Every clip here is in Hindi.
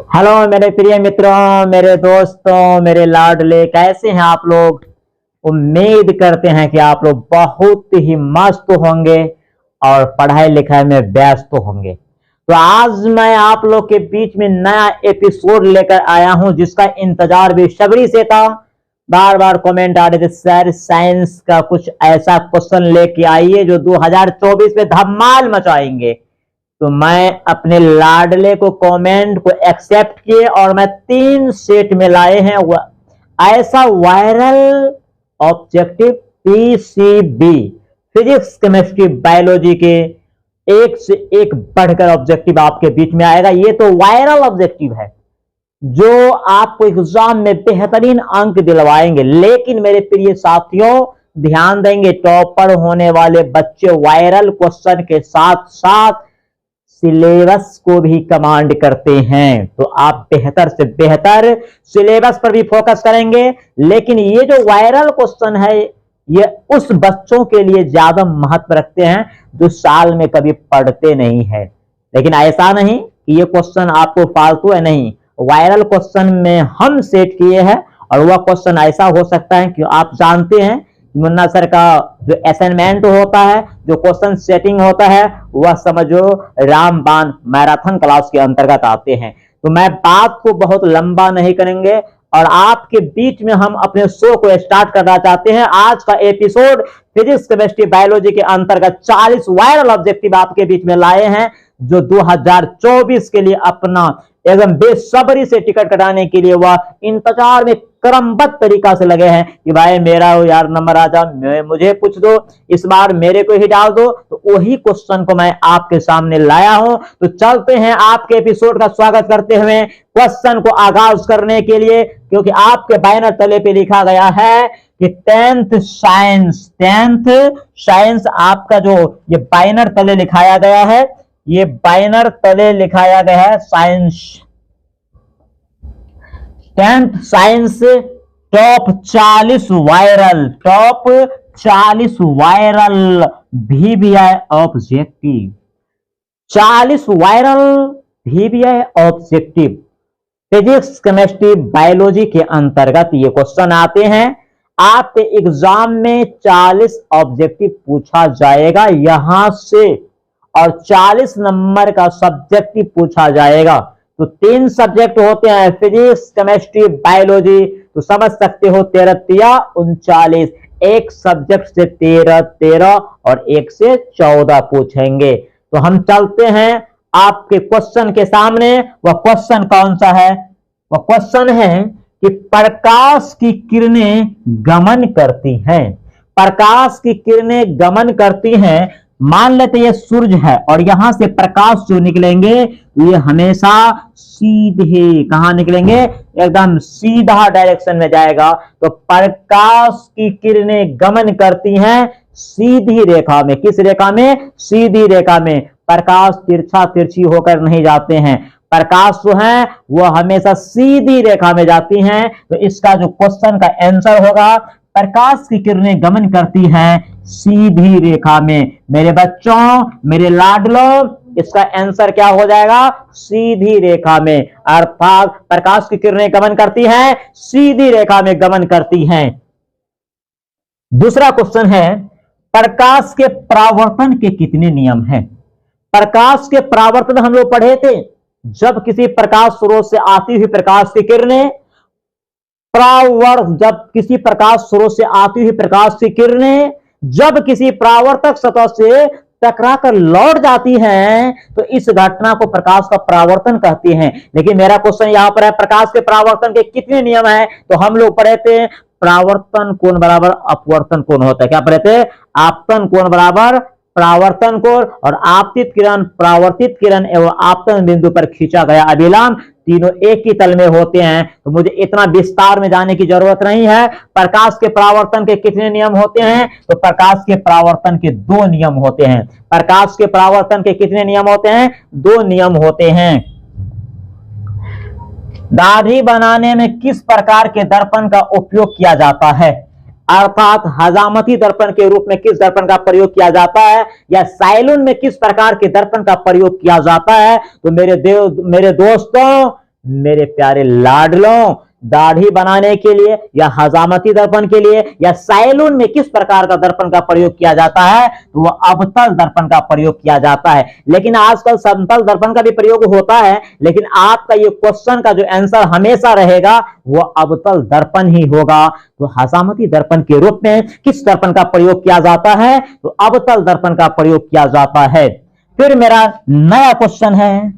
हेलो मेरे प्रिय मित्रों, मेरे दोस्तों, मेरे लाडले, कैसे हैं आप लोग। उम्मीद करते हैं कि आप लोग बहुत ही मस्त होंगे और पढ़ाई लिखाई में व्यस्त होंगे। तो आज मैं आप लोग के बीच में नया एपिसोड लेकर आया हूं जिसका इंतजार बेसब्री से था। बार बार कमेंट आ रहे थे, सर साइंस का कुछ ऐसा क्वेश्चन लेके आइए जो 2024 में धमाल मचाएंगे। तो मैं अपने लाडले को कमेंट को एक्सेप्ट किए और मैं 3 सेट में लाए हैं ऐसा viral objective PCB, physics chemistry biology के एक से एक बढ़कर ऑब्जेक्टिव आपके बीच में आएगा। ये तो वायरल ऑब्जेक्टिव है जो आपको एग्जाम में बेहतरीन अंक दिलवाएंगे। लेकिन मेरे प्रिय साथियों, ध्यान देंगे, टॉपर होने वाले बच्चे वायरल क्वेश्चन के साथ साथ सिलेबस को भी कमांड करते हैं। तो आप बेहतर से बेहतर सिलेबस पर भी फोकस करेंगे। लेकिन ये जो वायरल क्वेश्चन है ये उस बच्चों के लिए ज्यादा महत्व रखते हैं जो साल में कभी पढ़ते नहीं है। लेकिन ऐसा नहीं कि ये क्वेश्चन आपको फालतू है, नहीं। वायरल क्वेश्चन में हम सेट किए हैं और वह क्वेश्चन ऐसा हो सकता है कि आप जानते हैं मुन्ना सर का जो असाइनमेंट होता है, जो क्वेश्चन सेटिंग होता है, वह समझो रामबाण मैराथन क्लास के अंतर्गत आते हैं। तो मैं बात को बहुत लंबा नहीं करेंगे और आपके बीच में हम अपने शो को स्टार्ट करना चाहते हैं। आज का एपिसोड फिजिक्स केमिस्ट्री बायोलॉजी के अंतर्गत 40 वायरल ऑब्जेक्टिव आपके बीच में लाए हैं जो 2024 के लिए अपना एकदम बेसब्री से टिकट कटाने के लिए वह इंतजार में क्रमबद्ध तरीका से लगे हैं कि भाई मेरा यार नंबर आ जा, मुझे कुछ दो, इस बार मेरे को ही डाल दो। तो वही क्वेश्चन को मैं आपके सामने लाया हूं। तो चलते हैं आपके एपिसोड का स्वागत करते हुए क्वेश्चन को आगाज करने के लिए, क्योंकि आपके बैनर तले पे लिखा गया है कि 10th साइंस आपका जो ये बैनर तले लिखाया गया है, ये बैनर तले लिखाया गया है science 10th science top 40 viral VVI objective, 40 viral VVI objective physics chemistry biology के अंतर्गत ये क्वेश्चन आते हैं। आपके एग्जाम में 40 ऑब्जेक्टिव पूछा जाएगा यहां से और 40 नंबर का सब्जेक्टिव पूछा जाएगा। तो 3 सब्जेक्ट होते हैं, फिजिक्स केमिस्ट्री बायोलॉजी। तो समझ सकते हो 13 तिया 39, एक सब्जेक्ट से 13 और एक से 14 पूछेंगे। तो हम चलते हैं आपके क्वेश्चन के सामने। वह क्वेश्चन कौन सा है? वह क्वेश्चन है कि प्रकाश की किरणें गमन करती हैं। प्रकाश की किरणें गमन करती हैं, मान लेते ये सूरज है और यहां से प्रकाश जो निकलेंगे ये हमेशा सीधे कहां निकलेंगे? एकदम सीधा डायरेक्शन में जाएगा। तो प्रकाश की किरणें गमन करती हैं सीधी रेखा में। किस रेखा में? सीधी रेखा में। प्रकाश तिरछा तिरछी होकर नहीं जाते हैं, प्रकाश जो है वो हमेशा सीधी रेखा में जाती हैं। तो इसका जो क्वेश्चन का आंसर होगा, प्रकाश की किरणें गमन करती हैं सीधी रेखा में। मेरे बच्चों, मेरे लाडलों, इसका आंसर क्या हो जाएगा? सीधी रेखा में। अर्थात प्रकाश की किरणें गमन करती हैं सीधी रेखा में गमन करती हैं। दूसरा क्वेश्चन है, प्रकाश के परावर्तन के कितने नियम हैं? प्रकाश के परावर्तन हम लोग पढ़े थे। जब किसी प्रकाश स्रोत से आती हुई प्रकाश की किरणें जब किसी प्रकाश स्रोत से आती हुई प्रकाश की किरणें जब किसी परावर्तक सतह से टकराकर लौट जाती हैं तो इस घटना को प्रकाश का परावर्तन कहते हैं। लेकिन मेरा क्वेश्चन यहां पर है, प्रकाश के परावर्तन के कितने नियम हैं? तो हम लोग पढ़े थे परावर्तन कोण बराबर अपवर्तन कोण होता है। क्या पढ़े थे? आपतन कोण बराबर परावर्तन कोण और आपतित किरण परावर्तित किरण एवं आपतन बिंदु पर खींचा गया अभिलंब, तीनों एक ही तल में होते हैं। तो मुझे इतना विस्तार में जाने की जरूरत नहीं है। प्रकाश के परावर्तन के कितने नियम होते हैं? तो प्रकाश के परावर्तन के 2 नियम होते हैं। प्रकाश के परावर्तन के कितने नियम होते हैं? 2 नियम होते हैं। दाढ़ी बनाने में किस प्रकार के दर्पण का उपयोग किया जाता है? अर्थात हजामती दर्पण के रूप में किस दर्पण का प्रयोग किया जाता है, या सैलून में किस प्रकार के दर्पण का प्रयोग किया जाता है? तो मेरे दोस्तों, मेरे प्यारे लाडलों, दाढ़ी बनाने के लिए या हजामती दर्पण के लिए या सैलून में किस प्रकार का दर्पण का प्रयोग किया जाता है, तो वह अवतल दर्पण का प्रयोग किया जाता है। लेकिन आजकल समतल दर्पण का भी प्रयोग होता है, लेकिन आपका ये क्वेश्चन का जो आंसर हमेशा रहेगा वह अवतल दर्पण ही होगा। तो हजामती दर्पण के रूप में किस दर्पण का प्रयोग किया जाता है, तो अवतल दर्पण का प्रयोग किया जाता है। फिर मेरा नया क्वेश्चन है,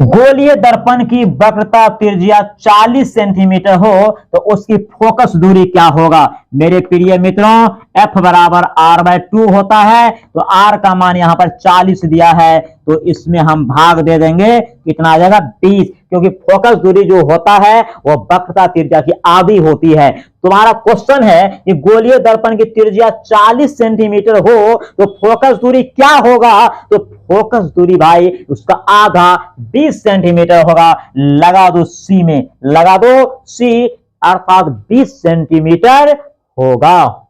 गोलीय दर्पण की वक्रता त्रिज्या 40 सेंटीमीटर हो तो उसकी फोकस दूरी क्या होगा। मेरे प्रिय मित्रों, F बराबर R/2 होता है, तो R का मान यहां पर 40 दिया है, तो इसमें हम भाग दे देंगे, कितना आ जाएगा 20, क्योंकि फोकस दूरी जो होता है वो वक्रता त्रिज्या की आधी होती है। तुम्हारा क्वेश्चन है कि गोलीय दर्पण की त्रिज्या 40 सेंटीमीटर हो तो फोकस दूरी क्या होगा, तो फोकस दूरी भाई उसका आधा 20 सेंटीमीटर होगा। लगा दो सी में, लगा दो सी, अर्थात 20 सेंटीमीटर होगा।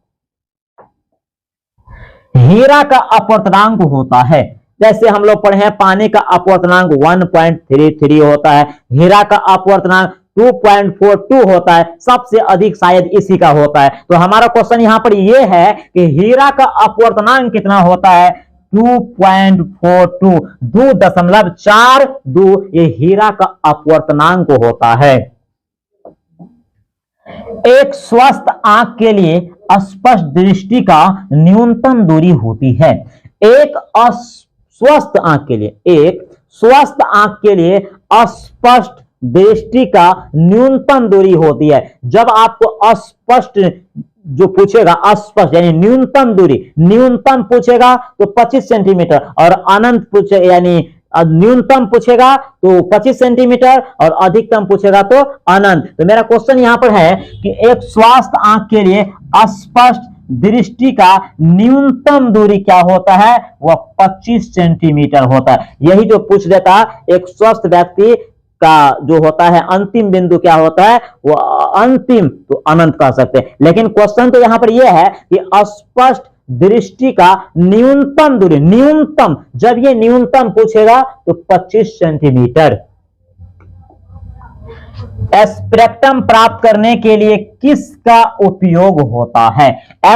हीरा का अपवर्तनांक होता है, जैसे हम लोग पढ़े हैं पानी का अपवर्तनांक 1.33 होता है, हीरा का अपवर्तनांक 2.42 होता है, सबसे अधिक शायद इसी का होता है। तो हमारा क्वेश्चन यहां पर यह है कि हीरा का अपवर्तनांक कितना होता है, 2.42, 2.42 ये हीरा का अपवर्तनांक होता है। एक स्वस्थ आंख के लिए स्पष्ट दृष्टि का न्यूनतम दूरी होती है। एक स्वस्थ आंख के लिए, एक स्वस्थ आंख के लिए स्पष्ट दृष्टि का न्यूनतम दूरी होती है। जब आपको अस्पष्ट जो पूछेगा, अस्पष्ट यानी न्यूनतम दूरी, न्यूनतम पूछेगा तो 25 सेंटीमीटर और अनंत पूछे यानी न्यूनतम पूछेगा तो 25 सेंटीमीटर और अधिकतम पूछेगा तो अनंत। तो मेरा क्वेश्चन यहां पर है कि एक स्वस्थ आंख के लिए स्पष्ट दृष्टि का न्यूनतम दूरी क्या होता है, वह 25 सेंटीमीटर होता है। यही जो पूछ देता एक स्वस्थ व्यक्ति का जो होता है अंतिम बिंदु क्या होता है, वो अंतिम तो अनंत कह सकते हैं। लेकिन क्वेश्चन तो यहां पर यह है कि स्पष्ट दृष्टि का न्यूनतम दूरी, न्यूनतम, जब ये न्यूनतम पूछेगा तो 25 सेंटीमीटर। स्पेक्ट्रम प्राप्त करने के लिए किसका उपयोग होता है।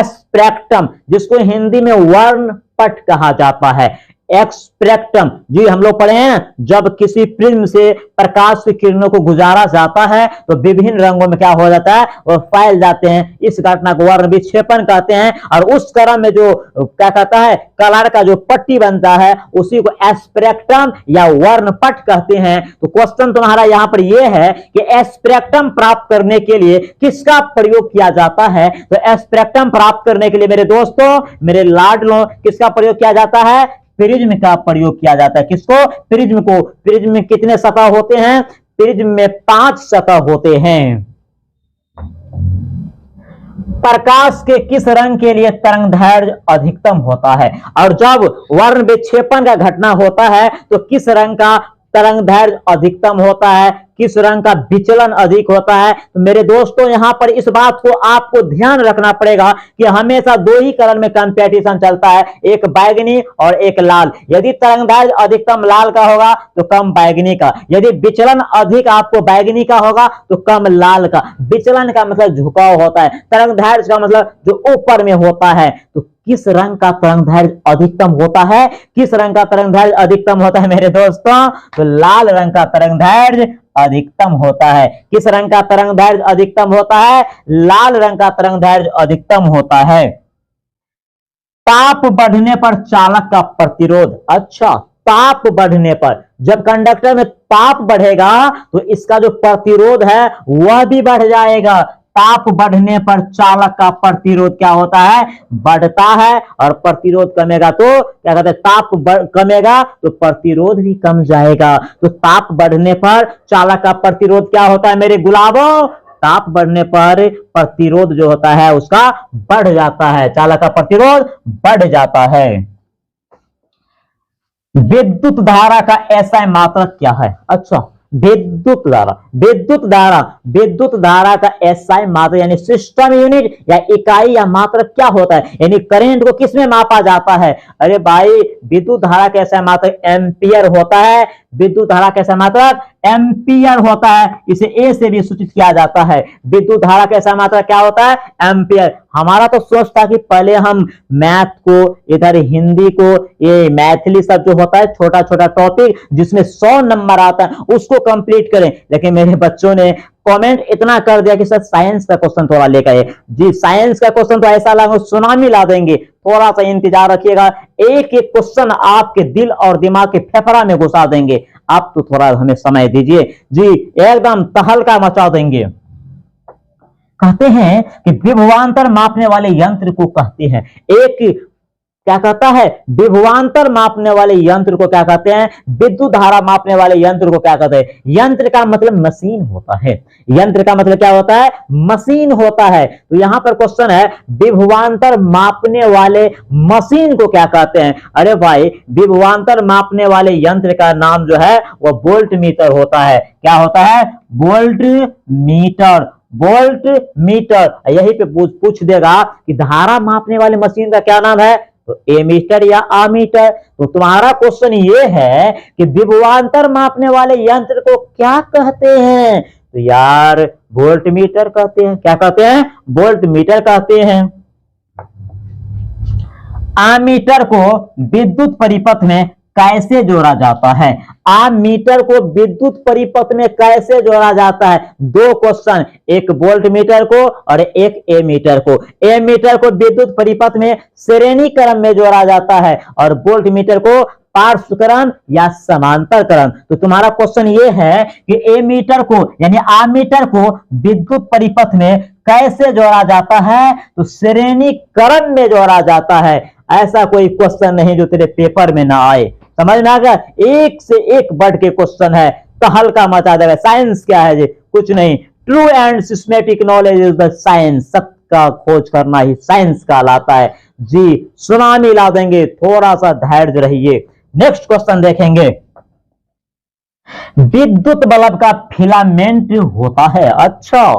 स्पेक्ट्रम, जिसको हिंदी में वर्णपट कहा जाता है। स्पेक्ट्रम जी हम लोग पढ़े हैं, जब किसी प्रिज्म से प्रकाश की किरणों को गुजारा जाता है तो विभिन्न रंगों में क्या हो जाता है, वो फैल जाते हैं। इस घटना को वर्ण विक्षेपण कहते हैं। और उस क्रम में जो क्या कहता है, कलर का जो पट्टी बनता है उसी को स्पेक्ट्रम या वर्णपट कहते हैं। तो क्वेश्चन तुम्हारा यहां पर यह है कि स्पेक्ट्रम प्राप्त करने के लिए किसका प्रयोग किया जाता है। तो स्पेक्ट्रम प्राप्त करने के लिए मेरे दोस्तों, मेरे लाडलों, किसका प्रयोग किया जाता है, प्रिज्म का प्रयोग किया जाता है। किसको, प्रिज्म को। प्रिज्म में कितने सतह होते हैं, प्रिज्म में 5 सतह होते हैं। प्रकाश के किस रंग के लिए तरंगदैर्घ्य अधिकतम होता है। और जब वर्ण विक्षेपण का घटना होता है तो किस रंग का तरंगदैर्घ्य अधिकतम होता है, किस रंग का विचलन अधिक होता है। तो मेरे दोस्तों यहां पर इस बात को आपको ध्यान रखना पड़ेगा कि हमेशा 2 ही कलर में कंपटीशन चलता है, एक बैगनी और एक लाल। यदि तरंगदैर्घ्य अधिकतम लाल का होगा तो कम बैगनी का, यदि विचलन अधिक आपको बैगनी का होगा तो कम लाल का। विचलन का मतलब झुकाव होता है, तरंगदैर्घ्य का मतलब जो ऊपर में होता है। तो किस रंग का तरंगदैर्घ्य अधिकतम होता है, किस रंग का तरंगदैर्घ्य अधिकतम होता है मेरे दोस्तों, तो लाल रंग का तरंगदैर्घ्य अधिकतम होता है। किस रंग का तरंगदैर्घ्य अधिकतम होता है, लाल रंग का तरंगदैर्घ्य अधिकतम होता है। ताप बढ़ने पर चालक का प्रतिरोध, अच्छा ताप बढ़ने पर, जब कंडक्टर में ताप बढ़ेगा तो इसका जो प्रतिरोध है वह भी बढ़ जाएगा। ताप बढ़ने पर चालक का प्रतिरोध क्या होता है, बढ़ता है। और प्रतिरोध कमेगा तो क्या कहते हैं, ताप कमेगा तो प्रतिरोध भी कम जाएगा। तो ताप बढ़ने पर चालक का प्रतिरोध क्या होता है मेरे गुलाबों, ताप बढ़ने पर प्रतिरोध जो होता है उसका बढ़ जाता है, चालक का प्रतिरोध बढ़ जाता है। विद्युत धारा का एसआई मात्रक क्या है। अच्छा विद्युत धारा, विद्युत धारा का एसआई मात्रक यानी सिस्टम यूनिट या इकाई या मात्रक क्या होता है, यानी करंट को किसमें मापा जाता है। अरे भाई विद्युत धारा का एसआई मात्रक एम्पियर होता है। विद्युत धारा कैसा मात्रक एम्पियर होता है, इसे ए से भी सूचित किया जाता है। विद्युत धारा कैसा मात्रक क्या होता है एम्पियर। हमारा तो सोच था कि पहले हम मैथ को, इधर हिंदी को, ये मैथिली सब जो होता है छोटा छोटा टॉपिक जिसमें 100 नंबर आता है उसको कंप्लीट करें, लेकिन मेरे बच्चों ने कमेंट इतना कर दिया कि सर साइंस का क्वेश्चन थोड़ा लेकर आए। जी साइंस का क्वेश्चन तो ऐसा लगा सुनामी ला देंगे, थोड़ा सा इंतजार रखिएगा, एक एक क्वेश्चन आपके दिल और दिमाग के फेफड़ा में घुसा देंगे। आप तो थोड़ा हमें समय दीजिए जी, एकदम तहलका मचा देंगे। कहते हैं कि विभवांतर मापने वाले यंत्र को कहते हैं, एक क्या कहता है विभवांतर मापने वाले यंत्र को क्या कहते हैं, विद्युत धारा मापने वाले यंत्र को क्या कहते हैं। यंत्र का मतलब मशीन होता है, यंत्र का मतलब क्या होता है मशीन होता है। तो यहां पर क्वेश्चन है विभवांतर मापने वाले मशीन को क्या कहते हैं। अरे भाई विभवांतर मापने वाले यंत्र का नाम जो है वह वोल्ट मीटर होता है। क्या होता है वोल्ट मीटर, वोल्ट मीटर। यही पे पूछ देगा कि धारा मापने वाले मशीन का क्या नाम है, तो एमीटर या आमीटर। तो तुम्हारा क्वेश्चन ये है कि विभवांतर मापने वाले यंत्र को क्या कहते हैं, तो यार वोल्ट मीटर कहते हैं। क्या कहते हैं वोल्ट मीटर कहते हैं। आमीटर को विद्युत परिपथ में कैसे जोड़ा जाता है, आमीटर को विद्युत परिपथ में कैसे जोड़ा जाता है। दो क्वेश्चन, एक वोल्ट मीटर को और एक एमीटर को। एमीटर को विद्युत परिपथ में श्रेणी क्रम में जोड़ा जाता है और वोल्ट मीटर को पार्श्व क्रम या समांतर क्रम। तो तुम्हारा क्वेश्चन ये है कि एमीटर को यानी आमीटर को विद्युत परिपथ में कैसे जोड़ा जाता है, तो श्रेणी क्रम में जोड़ा जाता है। ऐसा कोई क्वेश्चन नहीं जो तेरे पेपर में ना आए, समझ में आ गया। एक से एक बढ़ के क्वेश्चन है, तहलका मचा देगा। साइंस क्या है जी, कुछ नहीं। True and systematic knowledge is the science, सत्य का खोज करना ही साइंस कहलाता है जी। सुनामी ला देंगे, थोड़ा सा धैर्य रहिए। नेक्स्ट क्वेश्चन देखेंगे, विद्युत बल्ब का फिलामेंट होता है। अच्छा,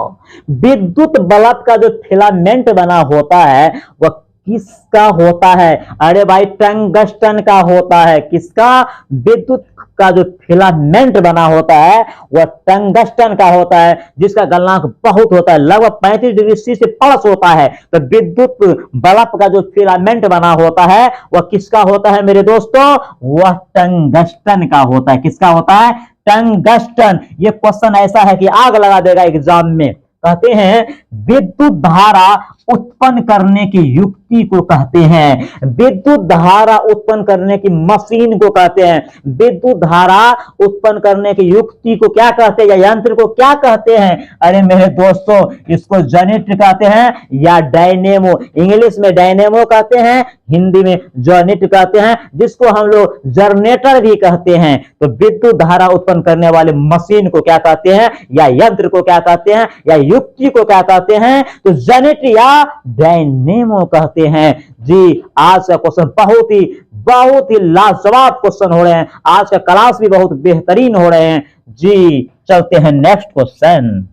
विद्युत बल्ब का जो फिलामेंट बना होता है वह किसका होता है। अरे भाई टंगस्टन का होता है। किसका, विद्युत का जो फिलामेंट बना होता है वह टंगस्टन का होता है, जिसका गलनांक बहुत होता है, लगभग 35 डिग्री सी से प्लस होता है। तो विद्युत बल्ब का जो फिलामेंट बना होता है वह किसका होता है मेरे दोस्तों, वह टंगस्टन का होता है। किसका होता है, टंगस्टन। ये क्वेश्चन ऐसा है कि आग लगा देगा एग्जाम में। कहते हैं विद्युत धारा उत्पन्न करने की युक्ति को कहते हैं, विद्युत धारा उत्पन्न करने की मशीन को कहते हैं, विद्युत धारा उत्पन्न करने की युक्ति को क्या कहते हैं या यंत्र को क्या कहते हैं। अरे मेरे दोस्तों, इसको जनरेटर कहते हैं या डायनेमो। इंग्लिश में डायनेमो कहते हैं, हिंदी में जनरेटर कहते हैं, जिसको हम लोग जनरेटर भी कहते हैं। तो विद्युत धारा उत्पन्न करने वाले मशीन को क्या कहते हैं या यंत्र को क्या कहते हैं या युक्ति को क्या कहते हैं, तो जनरेटर या डायनेमो कहते हैं जी। आज का क्वेश्चन बहुत ही लाजवाब क्वेश्चन हो रहे हैं। आज का क्लास भी बहुत बेहतरीन हो रहे हैं जी। चलते हैं नेक्स्ट क्वेश्चन।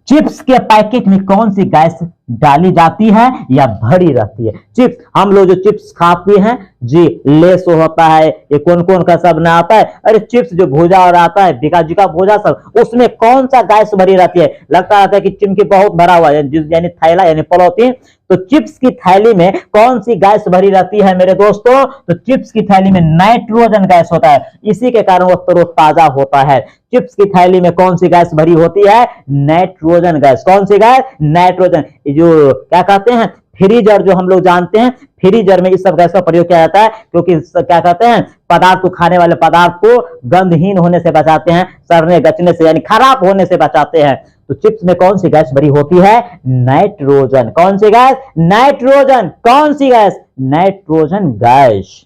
चिप्स के पैकेट में कौन सी गैस डाली जाती है या भरी रहती है। चिप्स, हम लोग जो चिप्स खाते हैं जी, लेस होता है, ये कौन कौन का सब ना आता है। अरे चिप्स जो भूजा और आता है, बिकाजी का भूजा सब, उसमें कौन सा गैस भरी रहती है। लगता रहता है कि चिमकी बहुत भरा हुआ है, यानी थैला यानी पॉलीथीन। तो चिप्स की थैली में कौन सी गैस भरी रहती है मेरे दोस्तों, तो चिप्स की थैली में नाइट्रोजन गैस होता है। इसी के कारण वो तरोताजा होता है। चिप्स की थैली में कौन सी गैस भरी होती है, नाइट्रोजन गैस। कौन सी गैस, नाइट्रोजन। जो क्या कहते हैं फ्रीजर, जो हम लोग जानते हैं, फ्रीजर में इस सब गैस का प्रयोग किया जाता है, क्योंकि क्या कहते हैं पदार्थ को, खाने वाले पदार्थ को गंधहीन होने से बचाते हैं, सड़ने गचने से यानी खराब होने से बचाते हैं। तो चिप्स में कौन सी गैस भरी होती है, नाइट्रोजन। कौन सी गैस, नाइट्रोजन। कौन सी गैस, नाइट्रोजन गैस।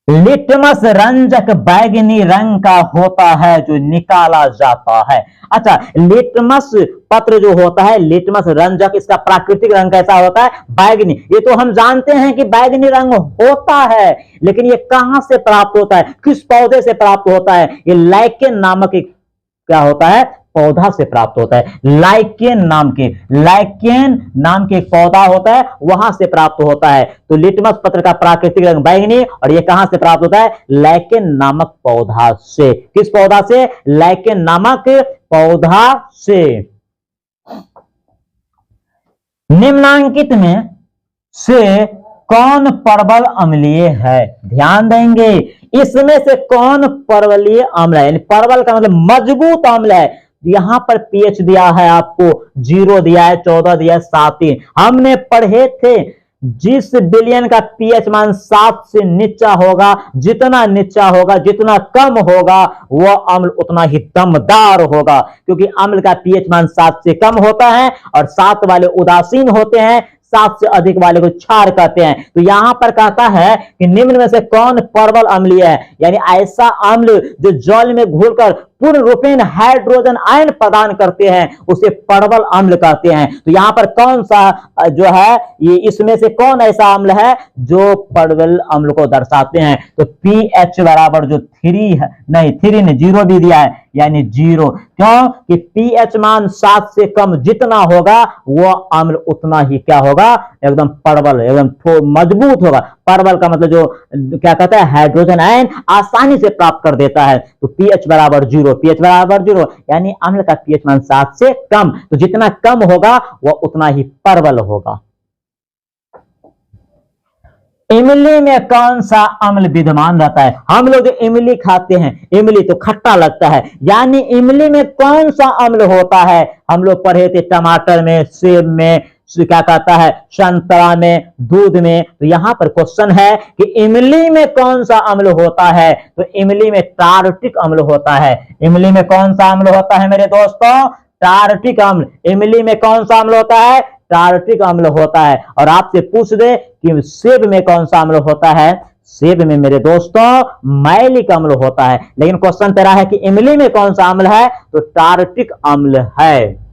लिटमस रंजक बैगनी रंग का होता है जो निकाला जाता है। अच्छा, लिटमस पत्र जो होता है, लिटमस रंजक, इसका प्राकृतिक रंग कैसा होता है, बैगनी। ये तो हम जानते हैं कि बैगनी रंग होता है, लेकिन ये कहां से प्राप्त होता है, किस पौधे से प्राप्त होता है। ये लाइकेन नामक एक क्या होता है, पौधा से प्राप्त होता है। लाइकेन नाम के एक पौधा होता है, वहां से प्राप्त होता है। तो लिटमस पत्र का प्राकृतिक रंग बैंगनी, और यह कहां से प्राप्त होता है? लाइकेन नामक पौधा से। किस पौधा से? लाइकेन नामक पौधा से। निम्नांकित में से कौन परवल अम्लीय है? ध्यान देंगे, इसमें से कौन परवलीय अम्ल है? यानी परवल का मतलब मजबूत अम्ल है। यहां पर पीएच दिया है आपको 0 दिया है, 14 दिया है, 7 हमने पढ़े थे। जिस विलयन का पीएच मान 7 से नीचा होगा, जितना नीचा होगा, जितना कम होगा, वह अम्ल उतना ही दमदार होगा, क्योंकि अम्ल का पीएच मान 7 से कम होता है और 7 वाले उदासीन होते हैं, 7 से अधिक वाले को क्षार कहते हैं। तो यहां पर कहता है कि निम्न में से कौन परवल अम्लीय है? यानी ऐसा अम्ल जो जल में घुलकर पूर्ण रूपेण हाइड्रोजन आयन प्रदान करते हैं, उसे परवल अम्ल कहते हैं। तो यहां पर कौन सा जो है, ये इसमें से कौन ऐसा अम्ल है जो परवल अम्ल को दर्शाते हैं? तो पीएच बराबर जो 3 है, नहीं 3 ने 0 भी दिया है, यानी 0। क्यों? कि पीएच मान 7 से कम जितना होगा, वह अम्ल उतना ही क्या होगा? एकदम परवल, एकदम मजबूत होगा। परवल का मतलब जो क्या कहता है, हाइड्रोजन आयन आसानी से प्राप्त कर देता है। तो पीएच बराबर 0, पीएच बराबर 0 यानी अम्ल का पीएच मान 7 से कम। तो जितना कम होगा वह उतना ही परवल होगा। इमली में कौन सा अम्ल विद्यमान रहता है? हम लोग इमली खाते हैं, इमली तो खट्टा लगता है, यानी इमली में कौन सा अम्ल होता है? हम लोग पढ़े थे टमाटर में, सेब में, क्या कहता है, संतरा में, दूध में। तो यहां पर क्वेश्चन है कि इमली में कौन सा अम्ल होता है? तो इमली में टार्टिक अम्ल होता है। इमली में कौन सा अम्ल होता है मेरे दोस्तों? टार्टिक अम्ल। इमली में कौन सा अम्ल होता है? टार्टिक अम्ल होता है। और आपसे पूछ दे कि सेब में कौन सा अम्ल होता है? सेब में मेरे दोस्तों मैलिक अम्ल होता है। लेकिन क्वेश्चन तेरा है कि इमली में कौन सा अम्ल है? तो टार्टिक अम्ल है।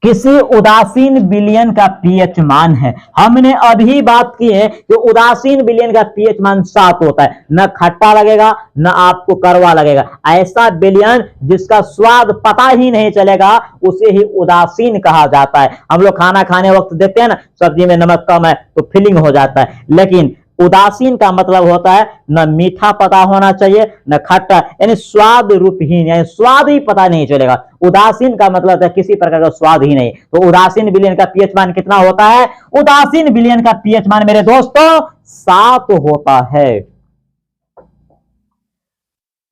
किसी उदासीन विलयन का पीएच मान है, हमने अभी बात की है कि उदासीन विलयन का पीएच मान 7 होता है, न खट्टा लगेगा न आपको कड़वा लगेगा। ऐसा विलयन जिसका स्वाद पता ही नहीं चलेगा, उसे ही उदासीन कहा जाता है। हम लोग खाना खाने वक्त देखते हैं ना, सब्जी में नमक कम है तो फीलिंग हो जाता है, लेकिन उदासीन का मतलब होता है न मीठा पता होना चाहिए न खट्टा, यानी स्वाद रूपहीन, यानी स्वाद ही पता नहीं चलेगा। उदासीन का मतलब है किसी प्रकार का स्वाद ही नहीं। तो उदासीन विलयन का पीएच मान कितना होता है? उदासीन विलयन का पीएच मान मेरे दोस्तों 7 होता है।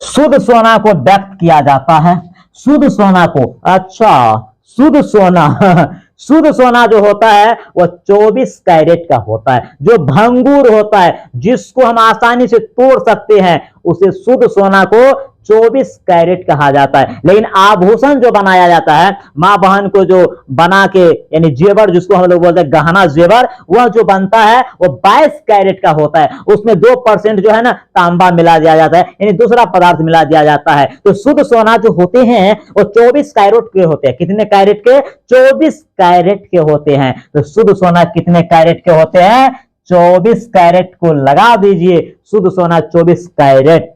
शुद्ध सोना को व्यक्त किया जाता है, शुद्ध सोना को, अच्छा शुद्ध सोना शुद्ध सोना जो होता है वह 24 कैरेट का होता है। जो भंगुर होता है, जिसको हम आसानी से तोड़ सकते हैं, उसे शुद्ध सोना को 24 कैरेट कहा जाता है। लेकिन आभूषण जो बनाया जाता है, मां बहन को जो बना के, यानी जेवर जिसको हम लोग बोलते हैं गहना जेवर, वह जो बनता है वह 22 कैरेट का होता है। उसमें 2% जो है ना तांबा मिला दिया जाता है, यानी दूसरा पदार्थ मिला दिया जाता है। तो शुद्ध सोना जो होते हैं वो 24 कैरेट के होते हैं। कितने कैरेट के? 24 कैरेट के होते हैं। तो शुद्ध सोना कितने कैरेट के होते हैं? 24 कैरेट को लगा दीजिए, शुद्ध सोना 24 कैरेट।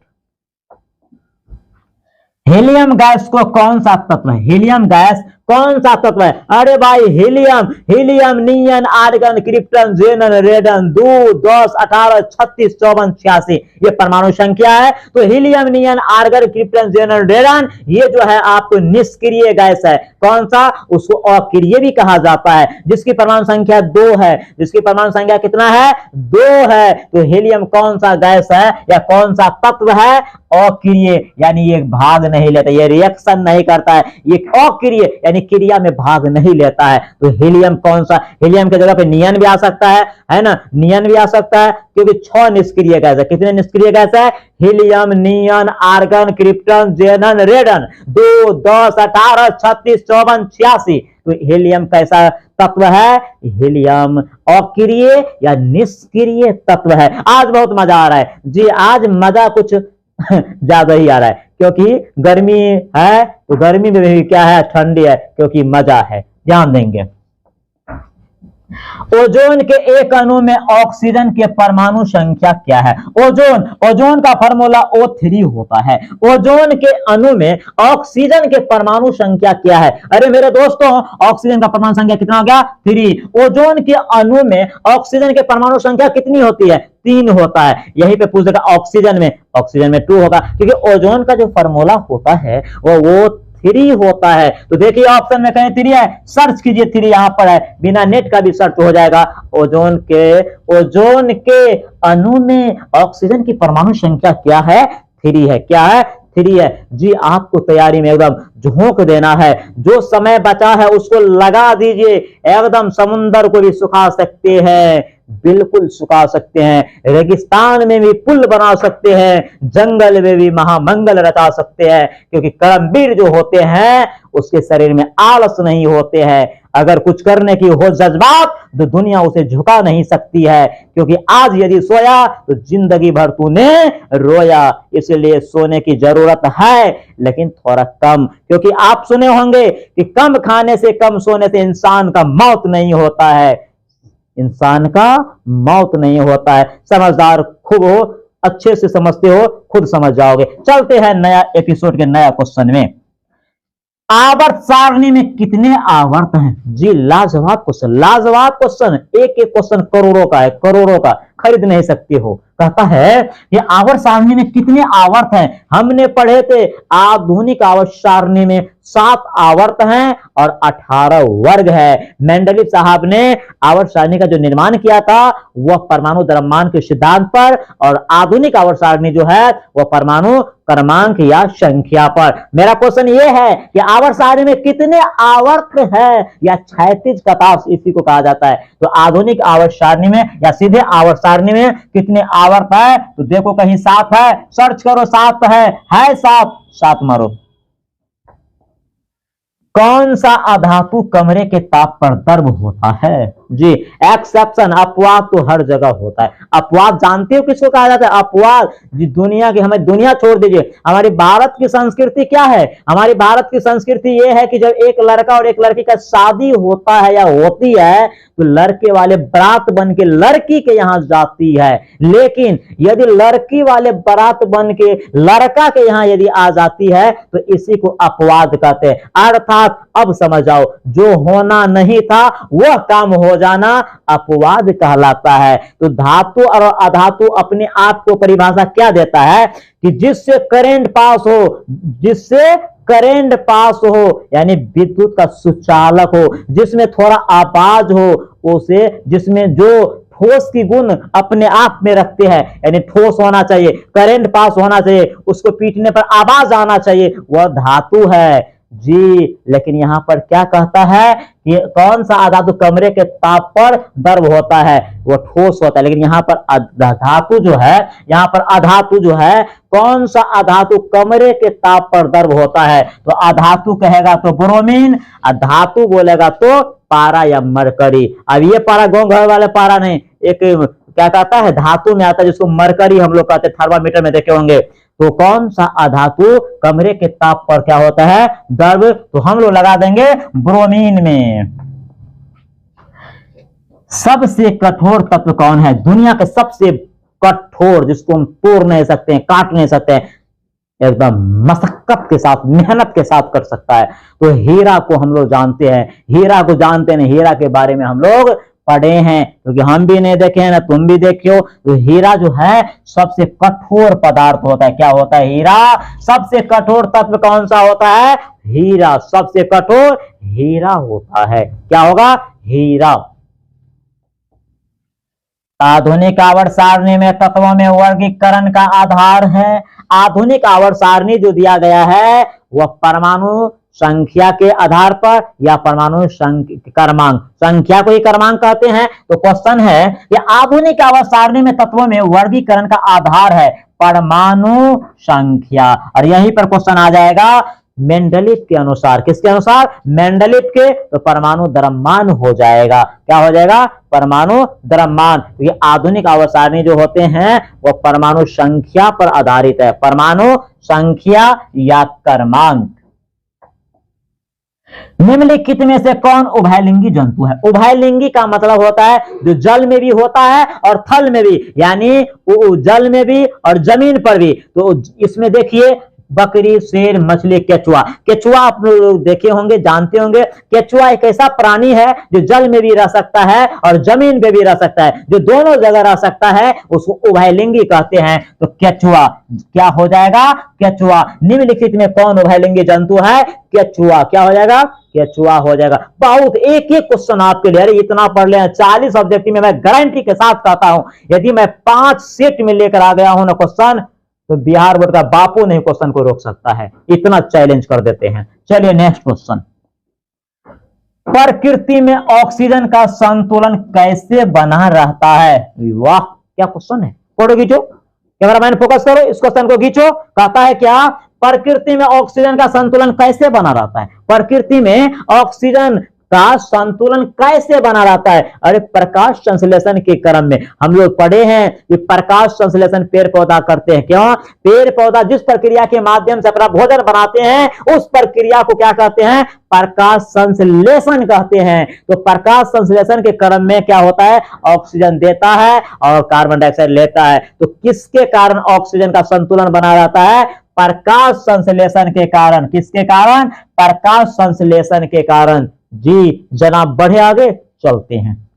हीलियम गैस को कौन सा तत्व है? हीलियम गैस कौन सा तत्व है? अरे भाई हीलियम, हीलियम, नियन, आर्गन, क्रिप्टन, जेनन, रेडन, 2, 10, 18, 36, 54, 86 ये परमाणु संख्या है। तो हीलियम, नियन, आर्गन, क्रिप्टन, जेनन, रेडन ये जो है आपको निष्क्रिय गैस है। कौन सा? उसको अक्रिय भी कहा जाता है, जिसकी परमाणु संख्या 2 है। जिसकी परमाणु संख्या कितना है? 2 है। तो हीलियम कौन सा गैस है या कौन सा तत्व है? अक्रिय, यानी ये भाग नहीं लेता, ये रिएक्शन नहीं करता है, ये अक्रिय यानी क्रिया में भाग नहीं लेता है। तो हीलियम कौन सा? हीलियम की जगह पे नियन भी आ सकता है ना, नियन भी आ सकता है, क्योंकि 6 निष्क्रिय गैस है। कितने निष्क्रिय गैस है? हीलियम, नियन, आर्गन, क्रिप्टन, जेनन, रेडन, 2, 10, 18, 36, 54, 86। तो हीलियम कैसा तत्व है? हीलियम अक्रिय या निष्क्रिय तत्व है। आज बहुत मजा आ रहा है जी, आज मजा कुछ ज्यादा ही आ रहा है, क्योंकि गर्मी है तो गर्मी में भी क्या है? ठंडी है, क्योंकि मजा है। ध्यान देंगे। ओजोन के एक अणु में ऑक्सीजन के परमाणु संख्या क्या है? ओजोन ओजोन का फॉर्मूला O3 होता है। ओजोन के अणु में ऑक्सीजन के परमाणु संख्या क्या है? अरे मेरे दोस्तों, ऑक्सीजन का परमाणु संख्या कितना हो गया? 3। ओजोन के अणु में ऑक्सीजन के परमाणु संख्या कितनी होती है? 3 होता है। यहीं पे पूछ देगा ऑक्सीजन में 2 होगा, क्योंकि ओजोन का जो फॉर्मूला होता है वो 3 होता है। तो देखिए ऑप्शन में कहीं 3 है, सर्च कीजिए 3 यहां पर है, बिना नेट का भी सर्च हो जाएगा। ओजोन के अणु में ऑक्सीजन की परमाणु संख्या क्या है? 3 है। क्या है? 3 है जी। आपको तैयारी में एकदम झोंक देना है, जो समय बचा है उसको लगा दीजिए। एकदम समुंदर को भी सुखा सकते हैं, बिल्कुल सुखा सकते हैं, रेगिस्तान में भी पुल बना सकते हैं, जंगल में भी महामंगल रचा सकते हैं, क्योंकि कर्मवीर जो होते हैं उसके शरीर में आलस नहीं होते हैं। अगर कुछ करने की हो जज्बात तो दुनिया उसे झुका नहीं सकती है, क्योंकि आज यदि सोया तो जिंदगी भर तूने रोया। इसलिए सोने की जरूरत है, लेकिन थोड़ा कम, क्योंकि आप सुने होंगे कि कम खाने से कम सोने से इंसान का मौत नहीं होता है। इंसान का मौत नहीं होता है। समझदार खूब हो, अच्छे से समझते हो, खुद समझ जाओगे। चलते हैं नया एपिसोड के नया क्वेश्चन में। आवर्त सारणी में कितने आवर्त हैं? जी लाजवाब क्वेश्चन, लाजवाब क्वेश्चन। एक एक क्वेश्चन करोड़ों का है, करोड़ों का, खरीद नहीं सकते हो। कहता है कि आवर्त सारणी में कितने आवर्त हैं? हमने पढ़े थे आधुनिक आवर्त सारणी में 7 आवर्त हैं और 18 वर्ग है। मेंडलीव साहब ने आवर्त सारणी का जो निर्माण किया था वह परमाणु द्रव्यमान के सिद्धांत पर, और आधुनिक आवर्त सारणी जो है वह परमाणु क्रमांक या संख्या पर। मेरा क्वेश्चन यह है कि आवर्त सारणी में कितने आवर्त है, या क्षैतिज कतार इसी को कहा जाता है। तो आधुनिक आवर्त सारणी में या सीधे आवर्त सारणी में कितने आवर्त है? तो देखो कहीं 7 है, सर्च करो 7 है 7, 7 मारो। कौन सा अधातु कमरे के ताप पर द्रव होता है? जी एक्सेप्शन, अपवाद तो हर जगह होता है। अपवाद जानते हो किसको कहा जाता है? अपवाद जी दुनिया की, हमें दुनिया छोड़ दीजिए, हमारी भारत की संस्कृति क्या है? हमारी भारत की संस्कृति यह है कि जब एक लड़का और एक लड़की का शादी होता है या होती है तो लड़के वाले बारात बन के लड़की के यहां जाती है, लेकिन यदि लड़की वाले बारात बन के लड़का के यहां यदि आ जाती है तो इसी को अपवाद कहते हैं। अर्थात अब समझ आओ, जो होना नहीं था वह काम हो जाना अपवाद कहलाता है। तो धातु और अधातु अपने आप को परिभाषा क्या देता है? कि जिससे करंट पास हो, जिससे करंट पास हो, यानी विद्युत का सुचालक हो, जिसमें थोड़ा आवाज हो, उसे, जिसमें जो ठोस की गुण अपने आप में रखते हैं, यानी ठोस होना चाहिए, करंट पास होना चाहिए, उसको पीटने पर आवाज आना चाहिए, वह धातु है जी। लेकिन यहां पर क्या कहता है कि कौन सा अधातु कमरे के ताप पर द्रव होता है? वो ठोस होता है। लेकिन यहां पर धातु जो है, यहां पर अधातु जो है, कौन सा अधातु कमरे के ताप पर द्रव होता है? तो अधातु कहेगा तो ब्रोमीन, धातु बोलेगा तो पारा या मरकरी। अब ये पारा गांव घर वाले पारा नहीं, एक क्या कहता है धातु में आता है जिसको मरकरी हम लोग कहते हैं, थर्मामीटर में देखे होंगे। तो कौन सा अधातु कमरे के ताप पर क्या होता है? द्रव। तो हम लोग लगा देंगे ब्रोमीन में। सबसे कठोर तत्व कौन है? दुनिया के सबसे कठोर, जिसको हम तोड़ नहीं सकते हैं, काट नहीं सकते हैं, एकदम मशक्कत के साथ, मेहनत के साथ कर सकता है। तो हीरा को हम लोग जानते हैं, हीरा को जानते हैं, हीरा के बारे में हम लोग पढ़े हैं, क्योंकि हम भी नहीं देखे हैं ना तुम भी देखियो। तो हीरा जो है सबसे कठोर पदार्थ होता है। क्या होता है? हीरा। सबसे कठोर तत्व कौन सा होता है? हीरा। सबसे कठोर हीरा होता है। क्या होगा? हीरा। आधुनिक आवर्त सारणी में तत्वों में वर्गीकरण का आधार है। आधुनिक आवर्त सारणी जो दिया गया है वह परमाणु संख्या के आधार पर या परमाणु क्रमांक, संख्या को ही क्रमांक कहते हैं। तो क्वेश्चन है कि आधुनिक आवर्त सारणी में तत्वों में वर्गीकरण का आधार है परमाणु संख्या, और यहीं पर क्वेश्चन आ जाएगा मेंडलीव के अनुसार। किसके अनुसार? मेंडलीव के। तो परमाणु द्रव्यमान हो जाएगा। क्या हो जाएगा? परमाणु द्रव्यमान। ये आधुनिक आवर्त सारणी जो होते हैं वो परमाणु संख्या पर आधारित है, परमाणु संख्या या क्रमांक। निम्नलिखित में से कौन उभयलिंगी जंतु है? उभयलिंगी का मतलब होता है जो जल में भी होता है और थल में भी, यानी जल में भी और जमीन पर भी। तो इसमें देखिए बकरी, शेर, मछली, केचुआ। केचुआ आप लोग देखे होंगे, जानते होंगे। केचुआ एक ऐसा प्राणी है जो जल में भी रह सकता है और जमीन पे भी रह सकता है, जो दोनों जगह रह सकता है, उसको उभयलिंगी कहते हैं। तो केचुआ क्या हो जाएगा? केचुआ। निम्नलिखित में कौन उभयलिंगी जंतु है? केचुआ। क्या हो जाएगा? केचुआ हो जाएगा। बहुत एक एक क्वेश्चन आपके लिए, अरे इतना पढ़ ले 40 ऑब्जेक्टिव में, मैं गारंटी के साथ कहता हूं यदि मैं 5 सेट में लेकर आ गया हूं ना क्वेश्चन, तो बिहार बोर्ड का बापू नहीं क्वेश्चन को रोक सकता है, इतना चैलेंज कर देते हैं। चलिए नेक्स्ट क्वेश्चन। प्रकृति में ऑक्सीजन का संतुलन कैसे बना रहता है? वाह क्या क्वेश्चन है। फोटो खींचो, कैमरामैन फोकस करो, इस क्वेश्चन को खींचो। कहता है क्या? प्रकृति में ऑक्सीजन का संतुलन कैसे बना रहता है? प्रकृति में ऑक्सीजन का संतुलन कैसे बना रहता है? अरे प्रकाश संश्लेषण के क्रम में हम लोग पढ़े हैं कि प्रकाश संश्लेषण पेड़ पौधा करते हैं। क्यों? पेड़ पौधा जिस प्रक्रिया के माध्यम से अपना भोजन बनाते हैं उस प्रक्रिया को क्या कहते हैं? प्रकाश संश्लेषण कहते हैं। तो प्रकाश संश्लेषण के क्रम में क्या होता है? ऑक्सीजन देता है और कार्बन डाइऑक्साइड लेता है। तो किसके कारण ऑक्सीजन का संतुलन बना रहता है? प्रकाश संश्लेषण के कारण। किसके कारण? प्रकाश संश्लेषण के कारण। जी जनाब, बढ़े आगे चलते हैं।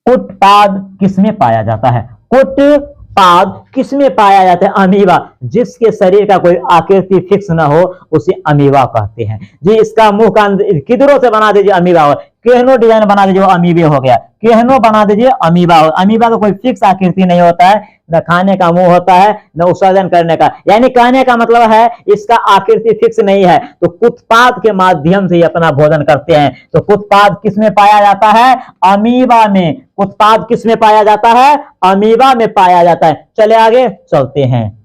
कुटपाद किसमें पाया जाता है? कुटपाद किसमें पाया जाता है? अमीबा। जिसके शरीर का कोई आकृति फिक्स ना हो उसे अमीबा कहते हैं। जी इसका मुंह का किधरों से बना दीजिए अमीबा हो, केहनो डिजाइन बना दीजिए वो अमीबे हो गया, केहनो बना दीजिए अमीबा हो। अमीबा का कोई फिक्स आकृति नहीं होता है, न खाने का मुंह होता है न उत्सर्जन करने का, यानी कहने का मतलब है इसका आकृति फिक्स नहीं है। तो कुत्पाद के माध्यम से अपना भोजन करते हैं। तो कुत्पाद किसमें पाया जाता है? अमीबा में। कुत्पाद किसमें पाया जाता है? अमीबा में पाया जाता है। चले आगे चलते हैं।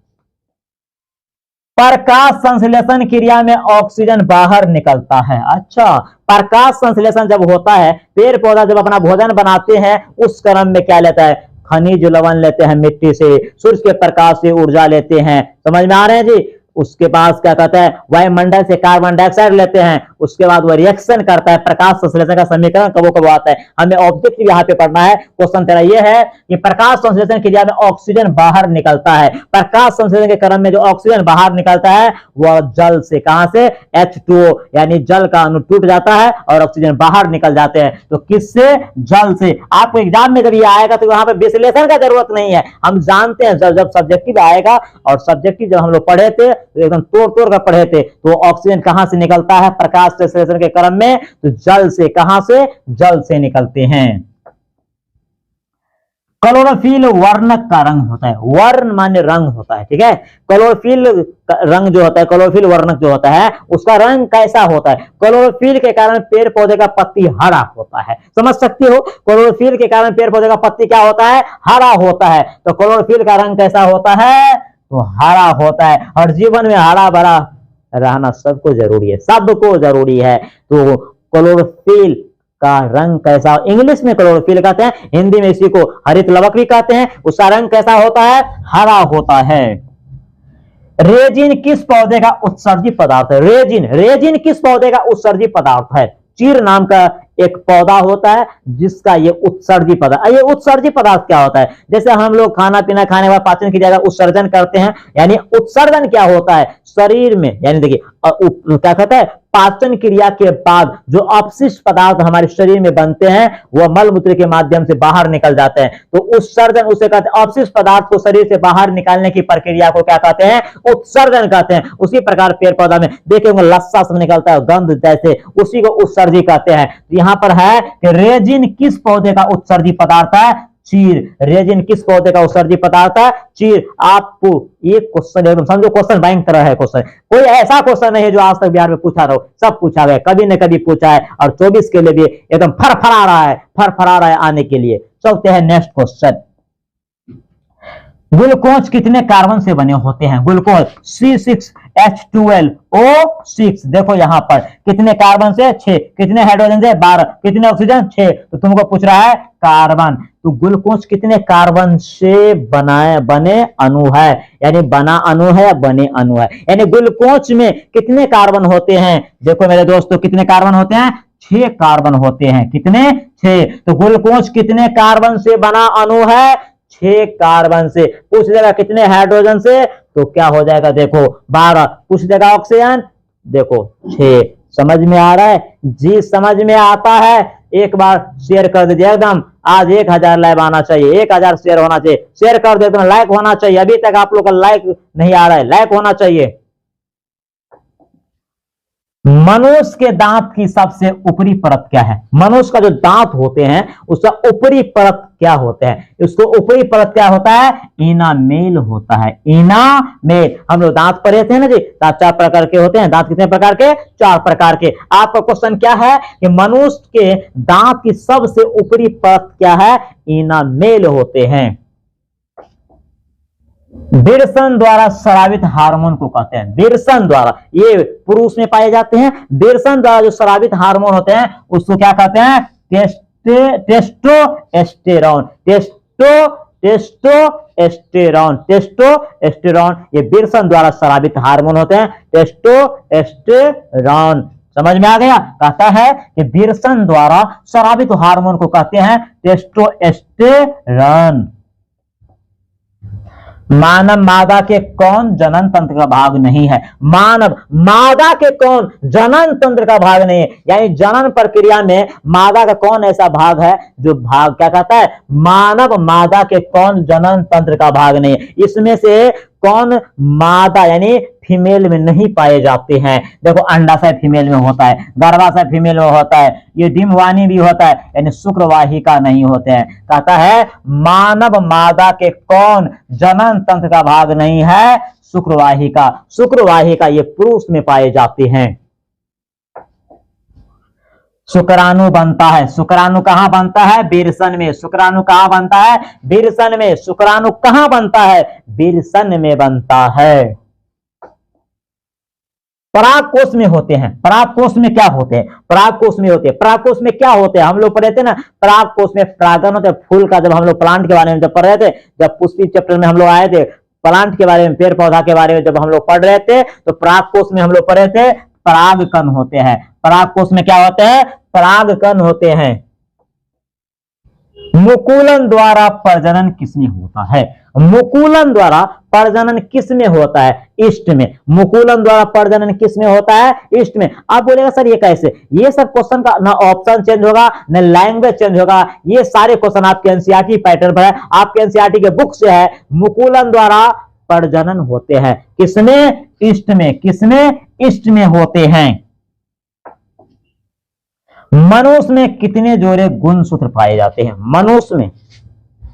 प्रकाश संश्लेषण क्रिया में ऑक्सीजन बाहर निकलता है। अच्छा, प्रकाश संश्लेषण जब होता है, पेड़ पौधा जब अपना भोजन बनाते हैं उस क्रम में क्या लेता है? खनिज लवण लेते हैं मिट्टी से, सूर्य के प्रकाश से ऊर्जा लेते हैं। समझ में आ रहे हैं जी? उसके पास क्या कहता है? वायुमंडल से कार्बन डाइऑक्साइड लेते हैं, उसके बाद वो रिएक्शन करता है। प्रकाश संश्लेषण का समीकरण कबो कबो आता है, हमें ऑब्जेक्टिव यहाँ पे पढ़ना है। क्वेश्चन तेरा ये है कि प्रकाश संश्लेषण क्रिया में ऑक्सीजन बाहर निकलता है। प्रकाश संश्लेषण के क्रम में जो ऑक्सीजन बाहर निकलता है वह जल से, कहां से? H2O, यानी जल का अणु टूट जाता है और ऑक्सीजन बाहर निकल जाते हैं। तो किससे? जल से। आपको एग्जाम में जब ये आएगा तो वहां पर विश्लेषण का जरूरत नहीं है, हम जानते हैं। जब सब्जेक्टिव आएगा, और सब्जेक्टिव जब हम लोग पढ़े थे तो एकदम तोड़ तोड़ कर पढ़े थे, तो ऑक्सीजन कहां से निकलता है प्रकाश संश्लेषण के क्रम में? तो जल से। कहां से? जल से निकलते हैं। क्लोरोफिल वर्णक का रंग होता है। वर्ण माने रंग होता है, ठीक है। क्लोरोफिल रंग जो होता है, क्लोरोफिल वर्णक जो होता है, उसका रंग कैसा होता है? क्लोरोफिल के कारण पेड़ पौधे का पत्ती हरा होता है। समझ सकते हो? क्लोरोफिल के कारण पेड़ पौधे का पत्ती क्या होता है? हरा होता है। तो क्लोरोफिल का रंग कैसा होता है? तो हरा होता है। और जीवन में हरा भरा रहना सबको जरूरी है, सबको जरूरी है। तो क्लोरोफिल का रंग कैसा? इंग्लिश में क्लोरोफिल कहते हैं, हिंदी में इसी को हरित लवक भी कहते हैं। उसका रंग कैसा होता है? हरा होता है। रेजिन किस पौधे का उत्सर्जी पदार्थ है? रेजिन किस पौधे का उत्सर्जी पदार्थ है? चीर नाम का एक पौधा होता है जिसका ये उत्सर्जी पदार्थ। ये उत्सर्जी पदार्थ क्या होता है? जैसे हम लोग खाना पीना खाने के बाद पाचन की जगह उत्सर्जन करते हैं, यानी उत्सर्जन क्या होता है? शरीर में, यानी देखिए क्या कहता है? पाचन क्रिया के बाद जो अपशिष्ट पदार्थ हमारे शरीर में बनते हैं वह मलमूत्र के माध्यम से बाहर निकल जाते हैं। तो उत्सर्जन उसे कहते हैं। अपशिष्ट पदार्थ को शरीर से बाहर निकालने की प्रक्रिया को क्या कहते हैं? उत्सर्जन कहते हैं। उसी प्रकार पेड़ पौधा में देखेंगे लस्सा सब निकलता है, गंध जैसे, उसी को उत्सर्जी कहते हैं। यहाँ पर है कि रेजिन किस पौधे का उत्सर्जी पदार्थ है? चीर। रेजिन किस पौधे का उत्सर्जी पदार्थ है? चीर। आपको ये क्वेश्चन एकदम समझो क्वेश्चन बैंक तरह है। क्वेश्चन कोई ऐसा क्वेश्चन नहीं है जो आज तक बिहार में पूछा रहो, सब पूछा गया, कभी न कभी पूछा है। और 24 के लिए भी एकदम फरफरा रहा है आने के लिए। चलते हैं नेक्स्ट क्वेश्चन। ग्लूकोज कितने कार्बन से बने होते हैं? Glucose C6H12O6। देखो यहां पर कितने कार्बन से? 6। कितने हाइड्रोजन से? 12। कितने ऑक्सीजन? 6। तो तुमको पूछ रहा है कार्बन तो ग्लूकोज कितने कार्बन से बने अणु है, यानी बना अणु है या बने अणु है, यानी ग्लूकोज में कितने कार्बन होते हैं। देखो मेरे दोस्तों, कितने कार्बन होते हैं, 6 कार्बन होते हैं। कितने, 6। तो ग्लूकोज कितने कार्बन से बना अणु है, 6 कार्बन से। पूछ देगा कितने हाइड्रोजन से, तो क्या हो जाएगा, देखो 12। पूछ देगा ऑक्सीजन, देखो 6। समझ में आ रहा है जी, समझ में आता है। एक बार शेयर कर दीजिए एकदम, आज 1000 लाइव आना चाहिए, 1000 शेयर होना चाहिए। शेयर कर दे तो लाइक होना चाहिए, अभी तक आप लोग का लाइक नहीं आ रहा है, लाइक होना चाहिए। मनुष्य के दांत की सबसे ऊपरी परत क्या है, मनुष्य का जो दांत होते हैं उसका ऊपरी परत क्या होते हैं, उसको ऊपरी परत क्या होता है, इनामेल होता है। इनामेल, हम लोग दांत पढ़े थे ना जी, दांत 4 प्रकार के होते हैं। दांत कितने प्रकार के, 4 प्रकार के। आपका क्वेश्चन क्या है कि मनुष्य के दांत की सबसे ऊपरी परत क्या है, इनामेल होते हैं। विरसन द्वारा स्रावित हार्मोन को कहते हैं, विरसन द्वारा, ये पुरुष में पाए जाते हैं। विरसन द्वारा जो स्रावित हार्मोन होते हैं उसको क्या कहते हैं, टेस्टोस्टेरोन। टेस्टोस्टेरोन, ये विरसन द्वारा स्रावित हार्मोन होते हैं, टेस्टोस्टेरोन। समझ में आ गया, कहता है कि विरसन द्वारा स्रावित हार्मोन को कहते हैं टेस्टोस्टेरोन। मानव मादा के कौन जनन तंत्र का भाग नहीं है, मानव मादा के कौन जनन तंत्र का भाग नहीं है, यानी जनन प्रक्रिया में मादा का कौन ऐसा भाग है जो भाग, क्या कहता है, मानव मादा के कौन जनन तंत्र का भाग नहीं है, इसमें से कौन मादा यानी फीमेल में नहीं पाए जाते हैं। देखो अंडाशय फीमेल में होता है, गर्भाशय फीमेल में होता है, ये डिंबवानी भी होता है, यानी शुक्रवाहिका नहीं होते हैं। कहता है मानव मादा के कौन जनन तंत्र का भाग नहीं है, शुक्रवाहिका। शुक्रवाहिका ये पुरुष में पाए जाते हैं। शुक्राणु बनता है, शुक्राणु कहां बनता है, विरसन में। शुक्राणु कहां बनता है, विरसन में। शुक्राणु कहां बनता है, विरसन में बनता है। परागकोश में होते हैं, परागकोश में क्या होते हैं, परागकोश में होते हैं, परागकोश में क्या होते हैं, हम लोग पढ़े थे ना, परागकोश में परागन होते हैं फूल का। जब हम लोग प्लांट के बारे में जब पढ़ रहे थे, जब पुष्पी चैप्टर में हम लोग आए थे, प्लांट के बारे में, पेड़ पौधा के बारे में जब हम लोग पढ़ रहे थे, तो परागकोश में हम लोग पढ़े थे परागकण होते हैं। परागकोश में क्या होते हैं, परागकण होते हैं। मुकुलन द्वारा प्रजनन किसमें होता है, मुकुलन द्वारा प्रजनन किसमें होता है, ईस्ट में। मुकुलन द्वारा प्रजनन किसमें होता है, ईस्ट में। आप बोलेगा सर ये कैसे, ये सब क्वेश्चन का ना ऑप्शन चेंज होगा ना लैंग्वेज चेंज होगा, ये सारे क्वेश्चन आपके एनसीईआरटी पैटर्न पर है, आपके एनसीईआरटी के बुक से है। मुकुलन द्वारा प्रजनन होते हैं किसमें, ईस्ट में। किसमें, ईस्ट में होते हैं। मनुष्य में कितने जोड़े गुणसूत्र पाए जाते हैं, मनुष्य में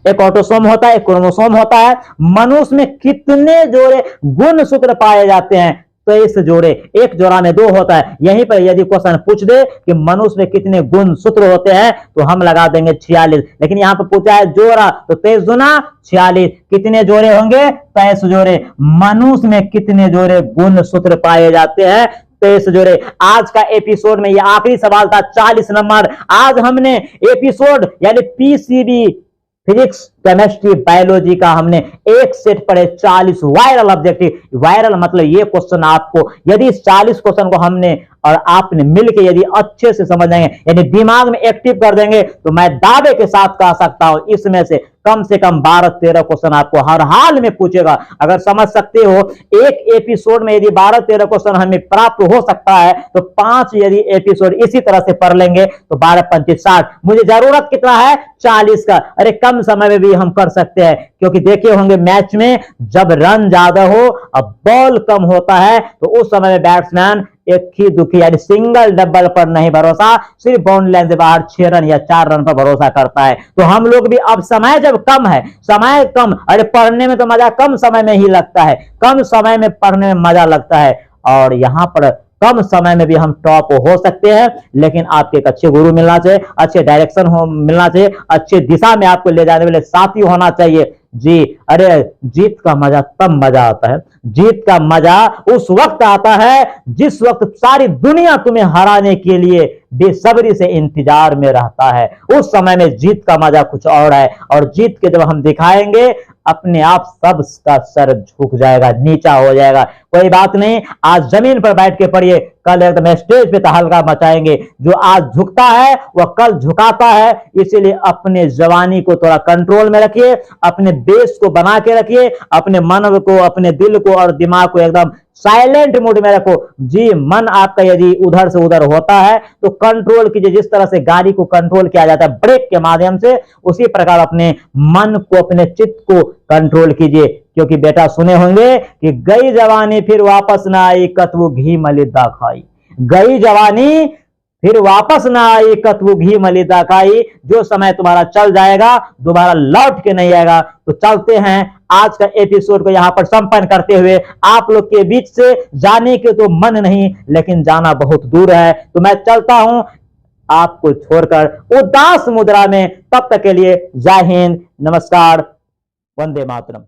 एक ऑटोसोम होता है, एक क्रोमोसोम होता है। मनुष्य में कितने जोड़े गुणसूत्र पाए जाते हैं, 23 जोड़े। एक जोड़ा में 2 होता है। यहीं पर यदि क्वेश्चन पूछ दे कि मनुष्य में कितने गुणसूत्र होते हैं, तो हम लगा देंगे 46। लेकिन यहाँ पर पूछा है जोड़ा, तो 23 दूना 46। कितने जोड़े होंगे, 23 जोड़े। मनुष्य में कितने जोड़े गुणसूत्र पाए जाते हैं, 23 जोड़े। आज का एपिसोड में ये आखिरी सवाल था, 40 नंबर। आज हमने एपिसोड यानी पीसीबी, फिजिक्स, केमिस्ट्री, बायोलॉजी का हमने एक सेट पढ़े 40 वायरल ऑब्जेक्टिव। वायरल मतलब ये क्वेश्चन आपको, यदि 40 क्वेश्चन को हमने और आपने मिलके यदि अच्छे से समझ जाएंगे, यानी दिमाग में एक्टिव कर देंगे, तो मैं दावे के साथ कह सकता हूं इसमें से कम 12-13 क्वेश्चन आपको हर हाल में पूछेगा। अगर समझ सकते हो, एक एपिसोड में यदि 12-13 क्वेश्चन हमें प्राप्त हो सकता है, तो 5 यदि एपिसोड इसी तरह से पढ़ लेंगे तो 12-5 60। मुझे जरूरत कितना है, 40 का। अरे कम समय में भी हम कर सकते हैं, क्योंकि देखे होंगे मैच में जब रन ज्यादा हो अब बॉल कम होता है, तो उस समय में बैट्समैन एक ही दुखी यानी सिंगल डबल पर नहीं भरोसा, सिर्फ बाउंड्री लाइन से बाहर 6 रन या 4 रन पर भरोसा करता है। तो हम लोग भी अब समय जब कम है, समय कम, अरे पढ़ने में तो मजा कम समय में ही लगता है, कम समय में पढ़ने में मजा लगता है। और यहां पर कम समय में भी हम टॉप हो सकते हैं, लेकिन आपके एक अच्छे गुरु मिलना चाहिए, अच्छे डायरेक्शन हो मिलना चाहिए, अच्छे दिशा में आपको ले जाने वाले साथी होना चाहिए जी। अरे जीत का मजा तब मजा आता है, जीत का मजा उस वक्त आता है जिस वक्त सारी दुनिया तुम्हें हराने के लिए बेसब्री से इंतजार में रहता है। उस समय में जीत का मजा कुछ और है, और जीत के जब हम दिखाएंगे अपने आप सबका सर झुक जाएगा, नीचा हो जाएगा। कोई बात नहीं, आज जमीन पर बैठ के पढ़िए, कल एकदम स्टेज पे तहलका मचाएंगे। जो आज झुकता है वह कल झुकाता है। इसीलिए अपने जवानी को थोड़ा कंट्रोल में रखिए, अपने बेस को बना के रखिए, अपने मन को, अपने दिल को और दिमाग को एकदम साइलेंट मोड में रखो। जी, मन आपका यदि उधर से उधर होता है तो कंट्रोल कीजिए। जिस तरह से गाड़ी को कंट्रोल किया जाता है ब्रेक के माध्यम से, उसी प्रकार अपने मन को, अपने चित्त को कंट्रोल कीजिए। क्योंकि बेटा सुने होंगे कि गई जवानी फिर वापस ना आई, कतवु घी मलिदा खाई। गई जवानी फिर वापस ना आई, कतवु घी मलिदा खाई। जो समय तुम्हारा चल जाएगा दोबारा लौट के नहीं आएगा। तो चलते हैं, आज का एपिसोड को यहां पर संपन्न करते हुए आप लोग के बीच से जाने के तो मन नहीं, लेकिन जाना बहुत दूर है। तो मैं चलता हूं आपको छोड़कर उदास मुद्रा में। तब तक के लिए जय हिंद, नमस्कार, वंदे मातरम।